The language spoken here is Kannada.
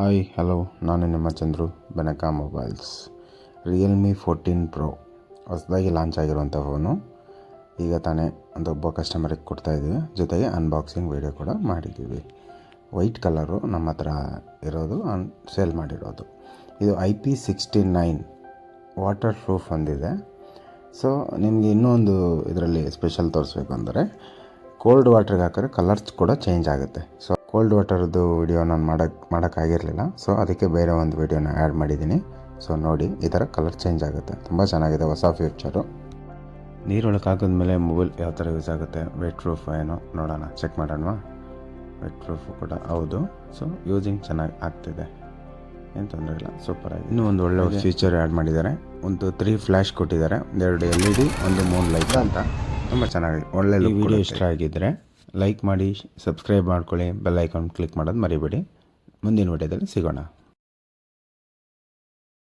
ಹಾಯ್ ಹಲೋ, ನಾನು ನಿಮ್ಮ Chandru Benaka mobiles. Realme 14 Pro ಹೊಸದಾಗಿ ಲಾಂಚ್ ಆಗಿರುವಂಥ ಫೋನು. ಈಗ ತಾನೇ ಒಬ್ಬ ಕಸ್ಟಮರಿಗೆ ಕೊಡ್ತಾಯಿದ್ದೀವಿ, ಜೊತೆಗೆ ಅನ್ಬಾಕ್ಸಿಂಗ್ ವೀಡಿಯೋ ಕೂಡ ಮಾಡಿದ್ದೀವಿ. ವೈಟ್ ಕಲರು ನಮ್ಮ ಹತ್ರ ಇರೋದು ಸೇಲ್ ಮಾಡಿರೋದು. ಇದು IP69 ವಾಟರ್ ಪ್ರೂಫ್ ಹೊಂದಿದೆ. ಸೊ ನಿಮಗೆ ಇನ್ನೂ ಒಂದು ಇದರಲ್ಲಿ ಸ್ಪೆಷಲ್ ತೋರಿಸ್ಬೇಕು ಅಂದರೆ, ಕೋಲ್ಡ್ ವಾಟ್ರಿಗೆ ಹಾಕಿದ್ರೆ ಕಲರ್ಸ್ ಕೂಡ ಚೇಂಜ್ ಆಗುತ್ತೆ. ಸೊ ಕೋಲ್ಡ್ ವಾಟರ್ದು ವಿಡಿಯೋ ನಾನು ಮಾಡೋಕ್ಕಾಗಿರಲಿಲ್ಲ, ಸೊ ಅದಕ್ಕೆ ಬೇರೆ ಒಂದು ವಿಡಿಯೋನ ಆ್ಯಡ್ ಮಾಡಿದ್ದೀನಿ. ಸೊ ನೋಡಿ, ಈ ಥರ ಕಲರ್ ಚೇಂಜ್ ಆಗುತ್ತೆ. ತುಂಬ ಚೆನ್ನಾಗಿದೆ, ಹೊಸ ಫ್ಯೂಚರು. ನೀರೊಳಗೆ ಹಾಕಿದ್ಮೇಲೆ ಮೊಬೈಲ್ ಯಾವ ಥರ ಯೂಸ್ ಆಗುತ್ತೆ, ವೆಟ್ ಪ್ರೂಫ್ ಏನೋ ನೋಡೋಣ, ಚೆಕ್ ಮಾಡೋಣ. ವೆಟ್ ಪ್ರೂಫು ಕೂಡ ಹೌದು. ಸೊ ಯೂಸಿಂಗ್ ಚೆನ್ನಾಗಿ ಆಗ್ತಿದೆ, ಏನು ತೊಂದರೆ ಇಲ್ಲ, ಸೂಪರಾಗಿ. ಇನ್ನೂ ಒಂದು ಒಳ್ಳೆ ಫೀಚರ್ ಆ್ಯಡ್ ಮಾಡಿದ್ದಾರೆ. ಒಂದು 3 ಫ್ಲ್ಯಾಶ್ ಕೊಟ್ಟಿದ್ದಾರೆ, 2 LED, ಒಂದು ಮೂನ್ ಲೈಟ್ ಅಂತ. ತುಂಬ ಚೆನ್ನಾಗಿದೆ, ಒಳ್ಳೆ ವಿಡಿಯೋ ಇಷ್ಟ ಆಗಿದ್ದರೆ ಲೈಕ್ ಮಾಡಿ, ಸಬ್ಸ್ಕ್ರೈಬ್ ಮಾಡ್ಕೊಳ್ಳಿ, ಬೆಲ್ ಐಕಾನ್ ಕ್ಲಿಕ್ ಮಾಡೋದು ಮರಿಬೇಡಿ. ಮುಂದಿನ ವಿಡಿಯೋದಲ್ಲಿ ಸಿಗೋಣ.